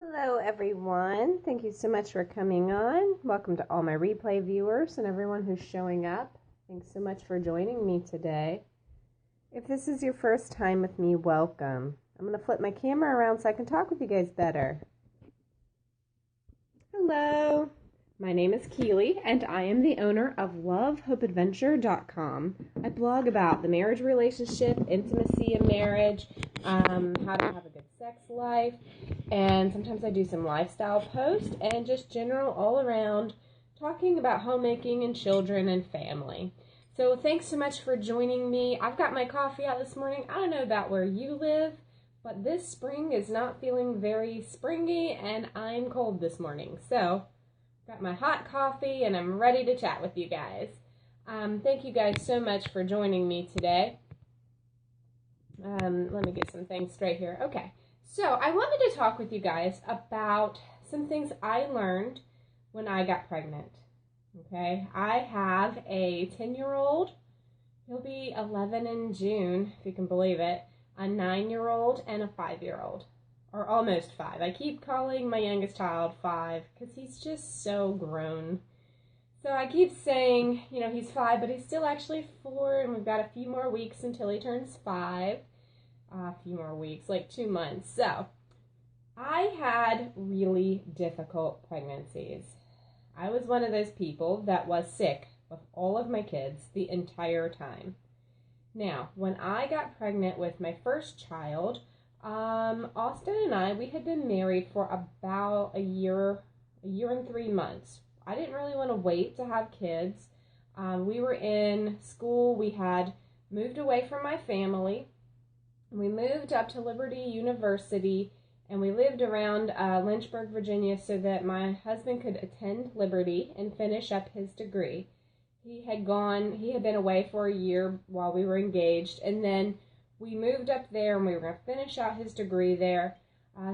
Hello, everyone. Thank you so much for coming on. Welcome to all my replay viewers and everyone who's showing up. Thanks so much for joining me today. If this is your first time with me, welcome. I'm going to flip my camera around so I can talk with you guys better. Hello. My name is Keely, and I am the owner of LoveHopeAdventure.com. I blog about the marriage relationship, intimacy in marriage, how to have a good sex life, and sometimes I do some lifestyle posts and just general all around talking about homemaking and children and family. So thanks so much for joining me. I've got my coffee out this morning. I don't know about where you live, but this spring is not feeling very springy, and I'm cold this morning. So got my hot coffee, and I'm ready to chat with you guys. Thank you guys so much for joining me today. Let me get some things straight here. Okay, so I wanted to talk with you guys about some things I learned when I got pregnant. Okay, I have a 10-year-old. He'll be 11 in June, if you can believe it. A 9-year-old and a 5-year-old. Or almost 5. I keep calling my youngest child 5 because he's just so grown. So I keep saying, he's 5, but he's still actually 4, and we've got a few more weeks until he turns 5. A few more weeks, like 2 months. So I had really difficult pregnancies. I was one of those people that was sick with all of my kids the entire time. Now, when I got pregnant with my first child, Austin and we had been married for about a year and 3 months. I didn't really want to wait to have kids. We were in school. We had moved away from my family. We moved up to Liberty University, and we lived around Lynchburg, Virginia, so that my husband could attend Liberty and finish up his degree. He had been away for a year while we were engaged, and then we moved up there, and we were going to finish out his degree there.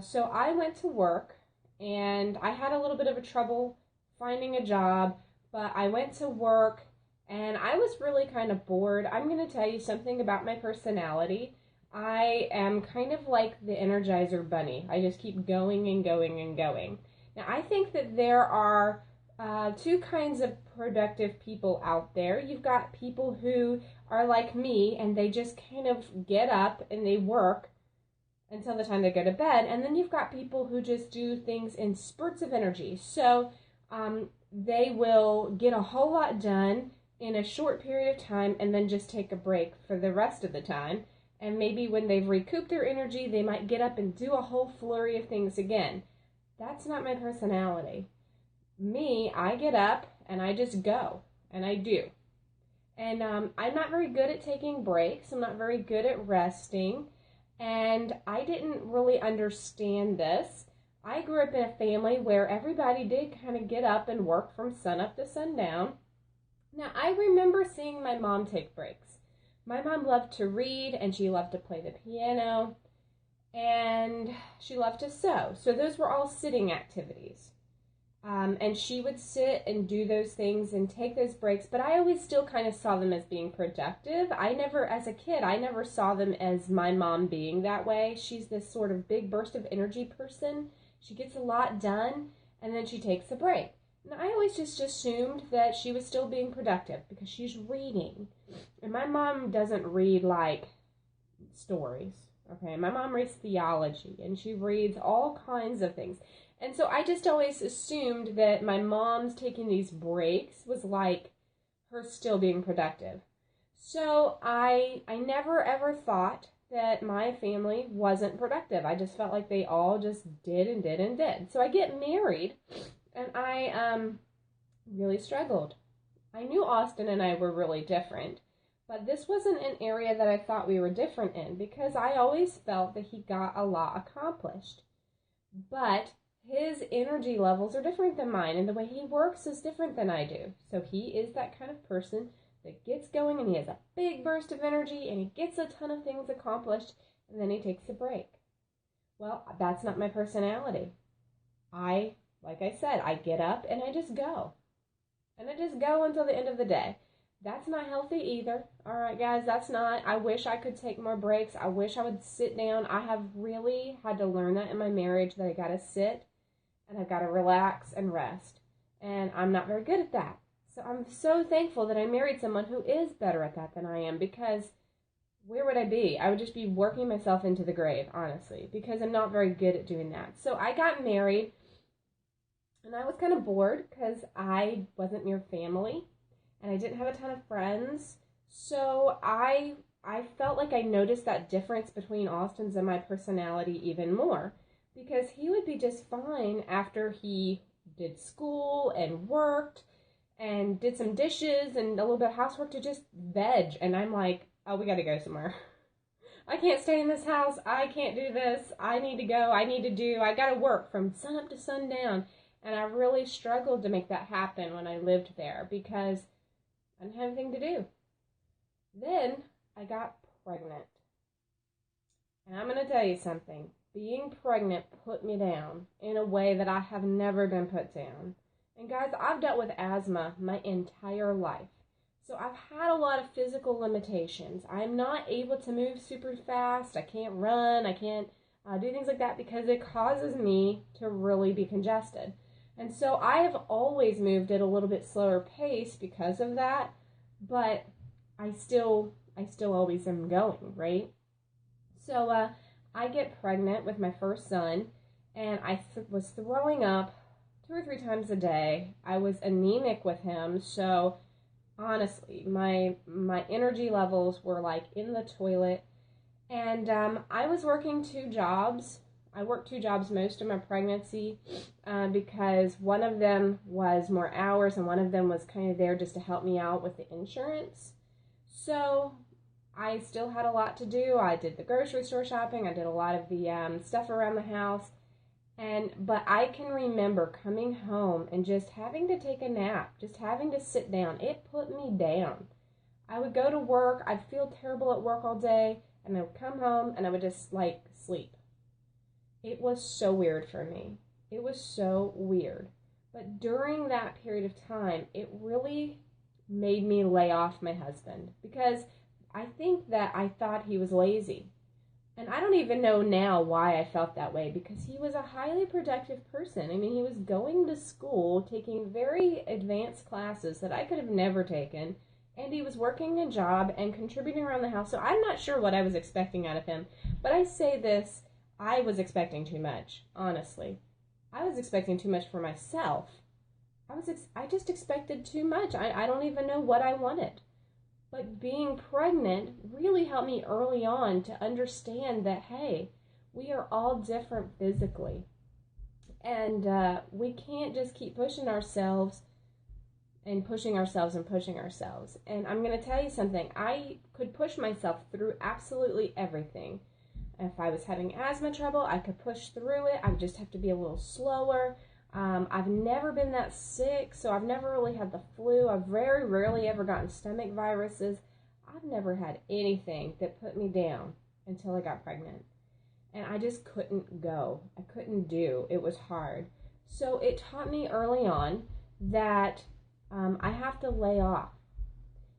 So I went to work, and I had a little bit of a trouble finding a job, but I went to work, and I was really kind of bored. I'm going to tell you something about my personality. I am kind of like the Energizer Bunny. I just keep going and going and going. Now, I think that there are two kinds of productive people out there. You've got people who are like me, and they just kind of get up and they work until the time they go to bed. And then you've got people who just do things in spurts of energy. So they will get a whole lot done in a short period of time and then just take a break for the rest of the time. And maybe when they've recouped their energy, they might get up and do a whole flurry of things again. That's not my personality. Me, I get up and I just go, and I do. And I'm not very good at taking breaks. I'm not very good at resting, and I didn't really understand this. I grew up in a family where everybody did kind of get up and work from sunup to sundown. Now, I remember seeing my mom take breaks. My mom loved to read, and she loved to play the piano, and she loved to sew. So those were all sitting activities. And she would sit and do those things and take those breaks, but I always still kind of saw them as being productive. As a kid, I never saw them as my mom being that way. She's this sort of big burst of energy person. She gets a lot done, and then she takes a break. And I always just assumed that she was still being productive because she's reading. And my mom doesn't read like stories, okay? My mom reads theology, and she reads all kinds of things. And so I just always assumed that my mom's taking these breaks was like her still being productive. So I never ever thought that my family wasn't productive. I just felt like they all just did and did and did. So I get married, and I really struggled. I knew Austin and I were really different, but this wasn't an area that I thought we were different in because I always felt that he got a lot accomplished. But his energy levels are different than mine, and the way he works is different than I do. So he is that kind of person that gets going, and he has a big burst of energy, and he gets a ton of things accomplished, and then he takes a break. Well, that's not my personality. Like I said, I get up and I just go. And I just go until the end of the day. That's not healthy either. All right, guys, that's not. I wish I could take more breaks. I wish I would sit down. I have really had to learn that in my marriage, that I got to sit and I've got to relax and rest. And I'm not very good at that. So I'm so thankful that I married someone who is better at that than I am, because where would I be? I would just be working myself into the grave, honestly, because I'm not very good at doing that. So I got married, and I was kind of bored because I wasn't near family, and I didn't have a ton of friends. So I felt like I noticed that difference between Austin's and my personality even more, because he would be just fine after he did school and worked and did some dishes and a little bit of housework to just veg. And I'm like, oh, we got to go somewhere. I can't stay in this house. I can't do this. I need to go. I got to work from sun up to sundown. And I really struggled to make that happen when I lived there, because I didn't have anything to do. Then I got pregnant. And I'm going to tell you something. Being pregnant put me down in a way that I have never been put down. And guys, I've dealt with asthma my entire life. So I've had a lot of physical limitations. I'm not able to move super fast. I can't run. I can't do things like that because it causes me to really be congested. And so I have always moved at a little bit slower pace because of that. But I still always am going, right? So I get pregnant with my first son, and I was throwing up 2 or 3 times a day. I was anemic with him, so honestly, my energy levels were like in the toilet. And I was working 2 jobs. I worked 2 jobs most of my pregnancy because one of them was more hours and one of them was kind of there just to help me out with the insurance. So I still had a lot to do. I did the grocery store shopping. I did a lot of the stuff around the house. But I can remember coming home and just having to take a nap, just having to sit down. It put me down. I would go to work. I'd feel terrible at work all day, and I would come home and I would just like sleep. It was so weird for me. It was so weird. But during that period of time, it really made me lay off my husband, because I think that I thought he was lazy. And I don't even know now why I felt that way, because he was a highly productive person. I mean, he was going to school, taking very advanced classes that I could have never taken, and he was working a job and contributing around the house. So I'm not sure what I was expecting out of him. But I say this, I was expecting too much, honestly. I was expecting too much for myself. I just expected too much. I don't even know what I wanted. But being pregnant really helped me early on to understand that, hey, we are all different physically. And we can't just keep pushing ourselves and pushing ourselves and pushing ourselves. And I'm going to tell you something. I could push myself through absolutely everything. If I was having asthma trouble, I could push through it. I would just have to be a little slower. I've never been that sick, so I've never really had the flu. I've very rarely ever gotten stomach viruses. I've never had anything that put me down until I got pregnant. And I just couldn't go. I couldn't do. It was hard. So it taught me early on that I have to lay off.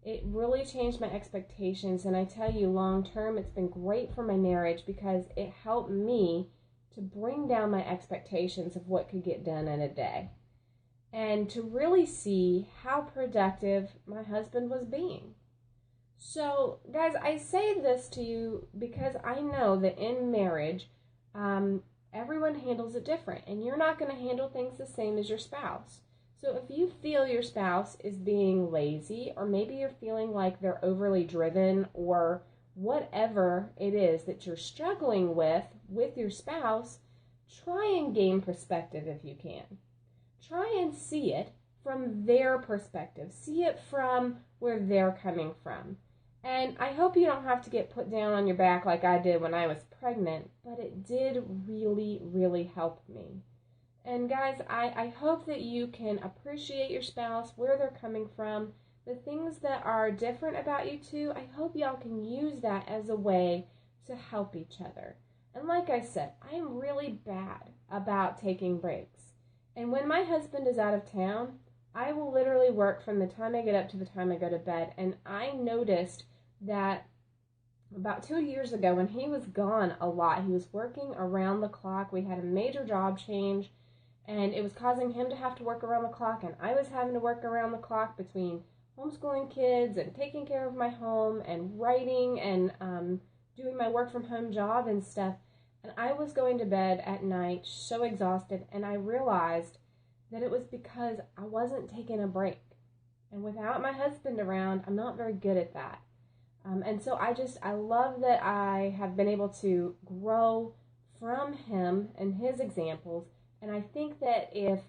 It really changed my expectations, and I tell you, long term, it's been great for my marriage because it helped me to bring down my expectations of what could get done in a day, and to really see how productive my husband was being. So, guys, I say this to you because I know that in marriage, everyone handles it different, and you're not going to handle things the same as your spouse. So if you feel your spouse is being lazy, or maybe you're feeling like they're overly driven, or whatever it is that you're struggling with your spouse, try and gain perspective if you can. Try and see it from their perspective. See it from where they're coming from. And I hope you don't have to get put down on your back like I did when I was pregnant, but it did really, really help me. And guys, I hope that you can appreciate your spouse, where they're coming from, the things that are different about you two. I hope y'all can use that as a way to help each other. And like I said, I am really bad about taking breaks. And when my husband is out of town, I will literally work from the time I get up to the time I go to bed. And I noticed that about 2 years ago when he was gone a lot, he was working around the clock. We had a major job change, and it was causing him to have to work around the clock, and I was having to work around the clock between homeschooling kids and taking care of my home and writing and doing my work from home job and stuff. And I was going to bed at night so exhausted, and I realized that it was because I wasn't taking a break. And without my husband around, I'm not very good at that. And so I love that I have been able to grow from him and his examples. And I think that if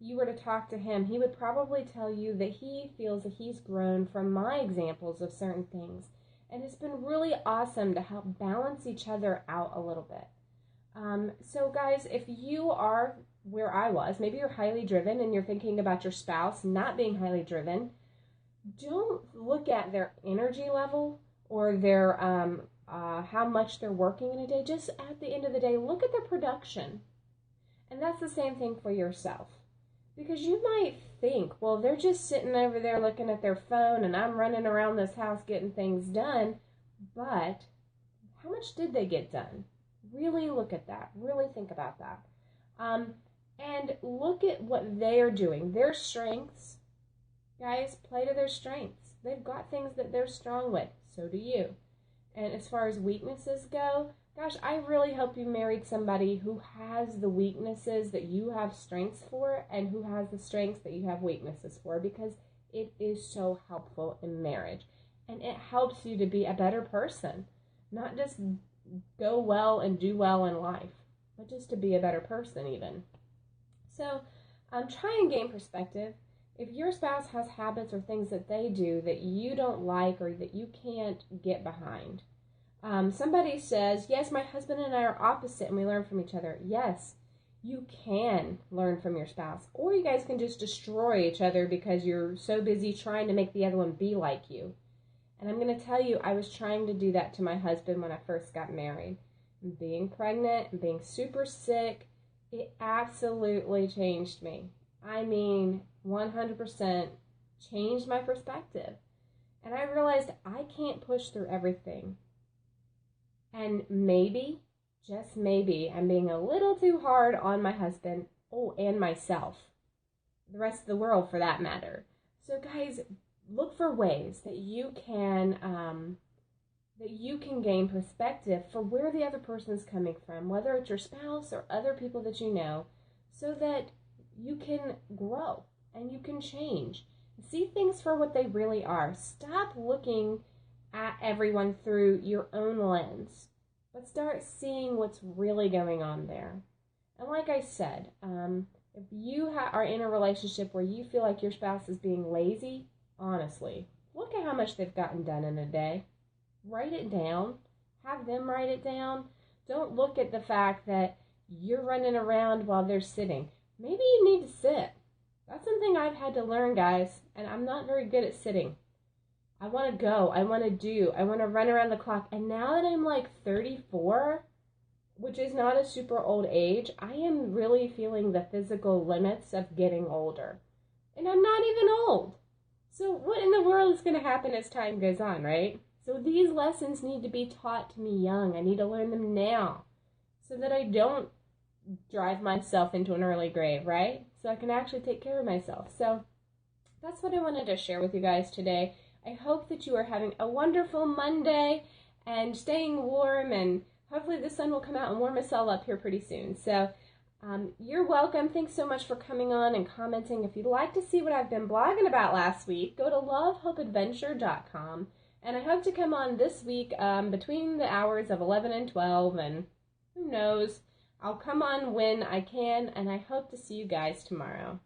you were to talk to him, he would probably tell you that he feels that he's grown from my examples of certain things. And it's been really awesome to help balance each other out a little bit. So guys, if you are where I was, maybe you're highly driven and you're thinking about your spouse not being highly driven, don't look at their energy level or their how much they're working in a day. Just at the end of the day, look at their production. And that's the same thing for yourself. Because you might think, well, they're just sitting over there looking at their phone and I'm running around this house getting things done. But how much did they get done? Really look at that. Really think about that. And look at what they are doing. Their strengths. Guys, play to their strengths. They've got things that they're strong with. So do you. And as far as weaknesses go, gosh, I really hope you married somebody who has the weaknesses that you have strengths for and who has the strengths that you have weaknesses for, because it is so helpful in marriage. And it helps you to be a better person. Not just go well and do well in life, but just to be a better person even. So try and gain perspective. If your spouse has habits or things that they do that you don't like or that you can't get behind. Somebody says, yes, my husband and I are opposite and we learn from each other. Yes, you can learn from your spouse. Or you guys can just destroy each other because you're so busy trying to make the other one be like you. And I'm going to tell you, I was trying to do that to my husband when I first got married. Being pregnant and being super sick, it absolutely changed me. I mean, 100% changed my perspective. And I realized I can't push through everything. And maybe, just maybe, I'm being a little too hard on my husband, and myself. The rest of the world, for that matter. So guys, look for ways that you can gain perspective for where the other person is coming from, whether it's your spouse or other people that you know, so that you can grow and you can change. See things for what they really are. Stop looking at everyone through your own lens, but start seeing what's really going on there. And like I said, if you are in a relationship where you feel like your spouse is being lazy, honestly, look at how much they've gotten done in a day. Write it down. Have them write it down. Don't look at the fact that you're running around while they're sitting. Maybe you need to sit. That's something I've had to learn, guys, and I'm not very good at sitting. I want to go. I want to do. I want to run around the clock. And now that I'm like 34, which is not a super old age, I am really feeling the physical limits of getting older. And I'm not even old. So what in the world is going to happen as time goes on, right? So these lessons need to be taught to me young. I need to learn them now so that I don't drive myself into an early grave, right? So I can actually take care of myself. So that's what I wanted to share with you guys today. I hope that you are having a wonderful Monday and staying warm, and hopefully the sun will come out and warm us all up here pretty soon. So you're welcome. Thanks so much for coming on and commenting. If you'd like to see what I've been blogging about last week, go to lovehopeadventure.com. And I hope to come on this week between the hours of 11 and 12, and who knows, I'll come on when I can, and I hope to see you guys tomorrow.